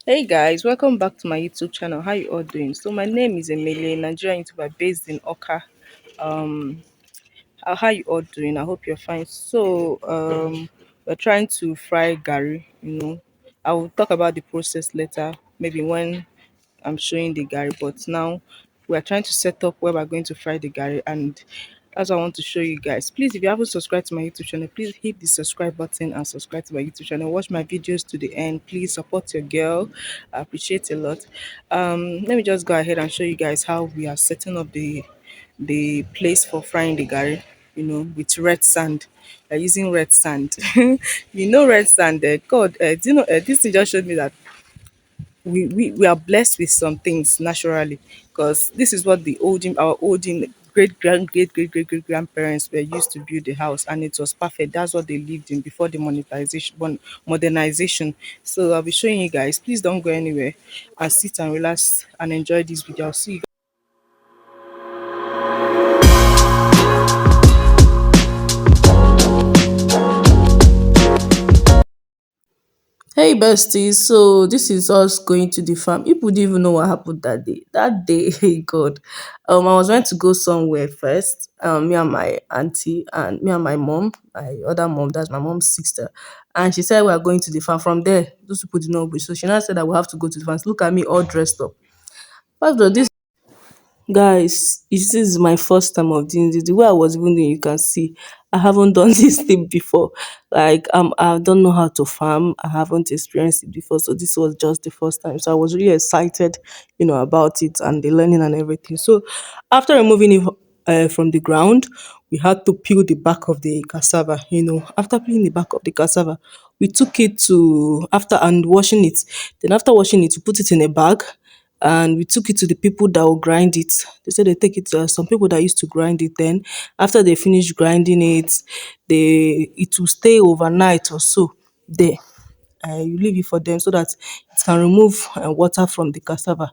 Hey guys, welcome back to my YouTube channel. How you all doing? So my name is EMlAIL, Nigerian YouTuber based in Awka. Um, how you all doing? I hope you're fine. We're trying to fry Garri. I will talk about the process later, maybe when I'm showing the Garri. But now we're trying to set up where we're going to fry the Garri, and as I want to show you guys. Please, if you haven't subscribed to my YouTube channel, please hit the subscribe button and subscribe to my YouTube channel. Watch my videos to the end. Please support your girl. I appreciate a lot. Let me just go ahead and show you guys how we are setting up the place for frying the Garri, with red sand. We're using red sand. Red sand. God, do you know, this thing just showed me that we are blessed with some things naturally, because this is what our olden great grandparents were used to build the house, and it was perfect. That's what they lived in before the modernization. So I'll be showing you guys. Please don't go anywhere, and sit and relax and enjoy this video. I'll see you. Hey besties, so this is us going to the farm. People didn't even know what happened that day. That day, hey God. I was meant to go somewhere first. Me and my auntie and me and my mom, my other mom, that's my mom's sister. And she said we are going to the farm. From there, those people did not wish. So she now said that we have to go to the farm. Look at me all dressed up. First of all, this guys, this is my first time of doing this. The way I was even doing, you can see I haven't done this thing before. Like I don't know how to farm. I haven't experienced it before, so this was just the first time. So I was really excited, about it and the learning and everything. So after removing it from the ground, we had to peel the back of the cassava. After peeling the back of the cassava, we took it to after and washing it. Then after washing it, we put it in a bag and we took it to the people that will grind it. They said they take it to some people that used to grind it. Then after they finish grinding it, it will stay overnight or so there. You leave it for them so that it can remove water from the cassava.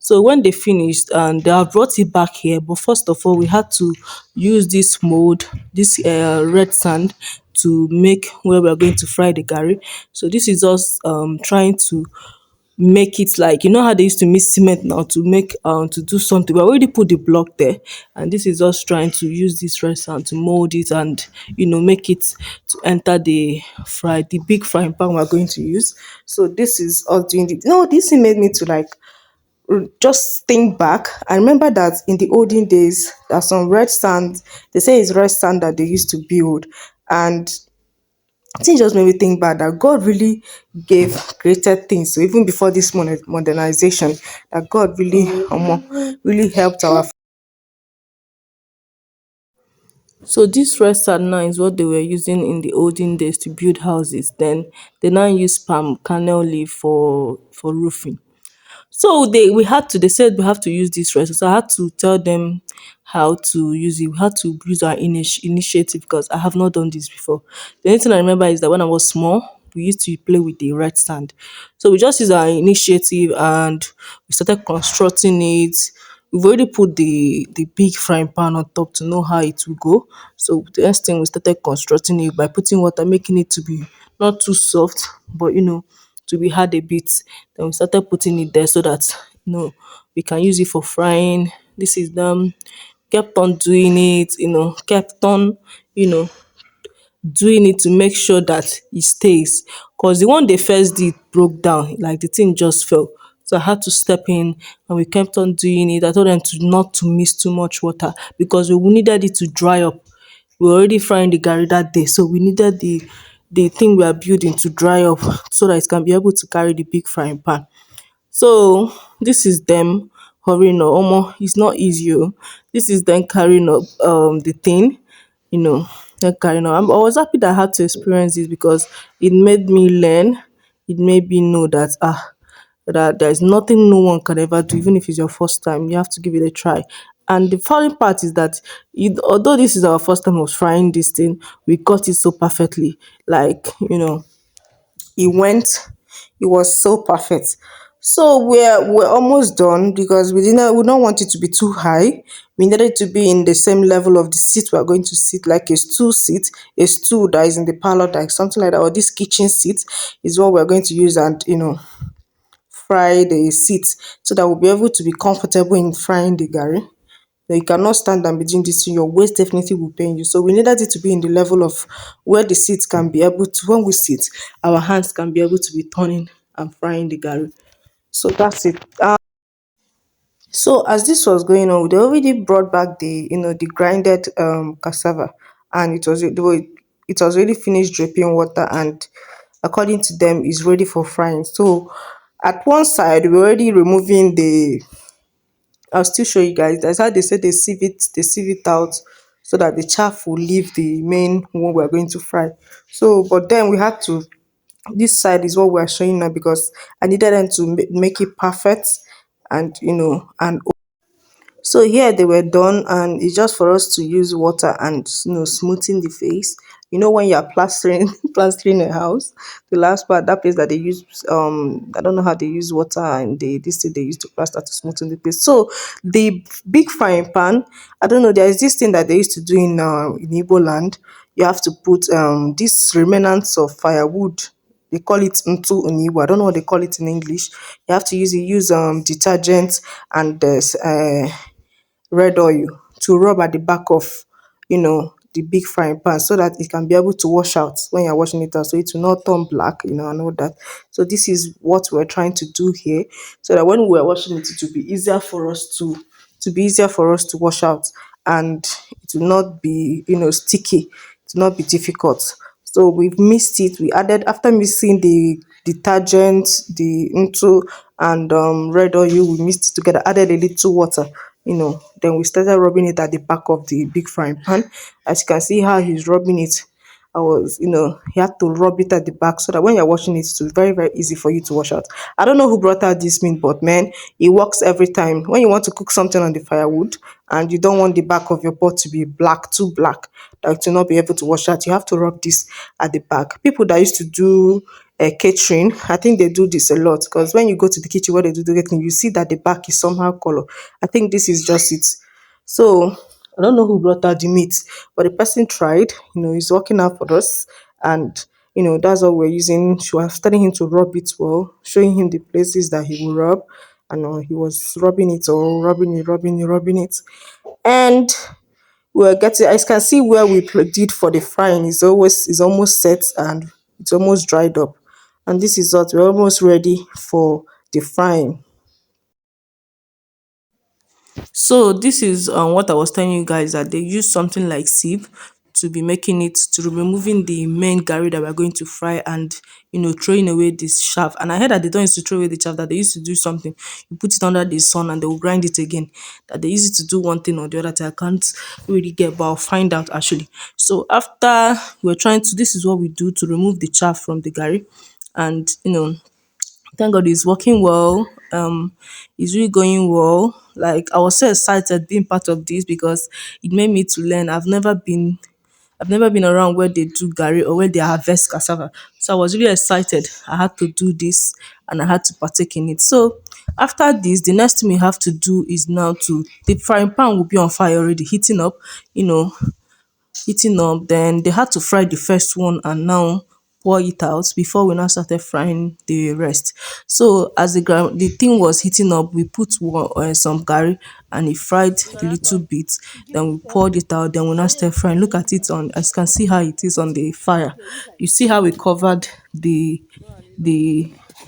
So when they finished and they have brought it back here, but first of all, we had to use this mold, this red sand, to make where we are going to fry the Garri. So this is us trying to make it, like, how they used to mix cement now to make to do something. We already put the block there, and this is us trying to use this red sand to mold it and make it to enter the big frying pan we're going to use. So this is us doing it. This thing made me to, like, just think back. I remember that in the olden days, there's some red sand. They say it's red sand that they used to build, and I think it just made me think back that God really gave created things. So even before this modernization, that God really helped our. So this red sand now is what they were using in the olden days to build houses. Then they now use palm kernel leaf for roofing. So they said we have to use this recipe. So I had to tell them how to use it. We had to use our initiative, because I have not done this before. The only thing I remember is that when I was small, we used to play with the red sand. So we just used our initiative and we started constructing it. We've already put the big frying pan on top to know how it will go. So the next thing, we started constructing it by putting water, making it to be not too soft, but to be hard a bit. Then we started putting it there so that we can use it for frying. This is them. Kept on doing it, kept on, you know, doing it to make sure that it stays. Because the one they first did broke down, like the thing just fell. So I had to step in and we kept on doing it. I told them to not to miss too much water, because we needed it to dry up. We were already frying the Garri that day, so we needed the thing we are building to dry up so that it can be able to carry the big frying pan. So this is them hurrying up. Omo, it's not easy. Oh. This is them carrying up the thing, you know, them carrying up. I was happy that I had to experience this, because it made me learn. It made me know that that there's nothing no one can ever do, even if it's your first time. You have to give it a try. And the funny part is that although this is our first time of frying this thing, we got it so perfectly. Like, it went, it was so perfect. So we're almost done, because we don't want it to be too high. We need it to be in the same level of the seat we're going to sit, like a stool seat, a stool that is in the parlor, like something like that, or this kitchen seat is what we're going to use, and fry the seat so that we'll be able to be comfortable in frying the Garri. No, you cannot stand and be doing this thing. Your waist definitely will pain you. So we needed it to be in the level of where the seat can be able to, when we sit, our hands can be able to be turning and frying the Garri. So that's it. So as this was going on, they already brought back the grinded cassava, and it was already finished dripping water, and according to them, is ready for frying. So at one side, we're already removing the. I'll still show you guys. That's how they say they sieve it out so that the chaff will leave the main one we're going to fry. So, but then we had to. This side is what we're showing now because I needed them to make it perfect, and and so here they were done, and it's just for us to use water and smoothing the face. You know when you're plastering plastering a house, the last part, that place that they use, I don't know how they use water, and this thing they use to plaster to smoothen the face. So the big frying pan, I don't know, there is this thing that they used to do in Igbo land. You have to put these remnants of firewood, they call it ntu in Igbo. I don't know what they call it in English. You have to use detergent and red oil to rub at the back of the big frying pan so that it can be able to wash out when you're washing it out, so it will not turn black, and all that. So this is what we're trying to do here, so that when we're washing it, it will be easier for us to wash out, and it will not be sticky, it will not be difficult. So we've mixed it. We added, after mixing the detergent, the into, and red oil, we mixed it together, added a little water, then we started rubbing it at the back of the big frying pan. As you can see how he's rubbing it, he had to rub it at the back so that when you're washing it, it's very, very easy for you to wash out. I don't know who brought out this meat, but man, it works every time. When you want to cook something on the firewood and you don't want the back of your pot to be black, too black, like to not be able to wash out, you have to rub this at the back. People that used to do catering, I think they do this a lot, because when you go to the kitchen where they do the catering, you see that the back is somehow color. I think this is just it. So I don't know who brought out the meat, but the person tried. He's working out for us, and that's what we're using. She was telling him to rub it well, showing him the places that he will rub, and he was rubbing it, or rubbing it, and we're getting. I can see where we did for the frying is almost set, and it's almost dried up, and this is what we're almost ready for the frying. So this is what I was telling you guys, that they use something like sieve to be making it, to removing the main Garri that we're going to fry, and throwing away this chaff. And I heard that they don't used to throw away the chaff, that they used to do something. You put it under the sun and they will grind it again. That they use it to do one thing or the other thing. I can't really get, but I'll find out actually. So after we're trying to, this is what we do to remove the chaff from the Garri, and thank God it's working well. It's really going well. Like I was so excited being part of this because it made me to learn. I've never been around where they do Garri or where they harvest cassava. So I was really excited. I had to do this and I had to partake in it. So after this, the next thing we have to do is now to, the frying pan will be on fire already, you know, heating up. Then they had to fry the first one and now pour it out before we now started frying the rest. So as the thing was heating up, we put some Garri and it fried a little bit. Then we poured it out. Then we now started frying. Look at it on, as you can see how it is on the fire. You see how we covered the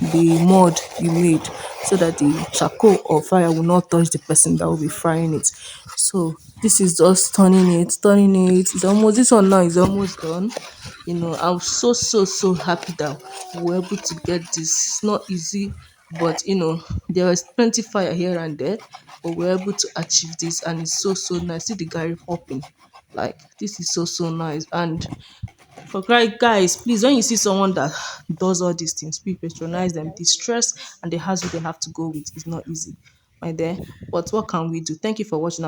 the mud you made, so that the charcoal or fire will not touch the person that will be frying it. So this is just turning it. It's almost, this one now is almost done. I'm so happy that we were able to get this. It's not easy, but there was plenty fire here and there, but we were able to achieve this, and it's so nice. See the Garri popping, like this is so nice. And for guys, please, when you see someone that does all these things, please patronize them. The stress and the hassle they have to go with is not easy, my dear. But what can we do? Thank you for watching.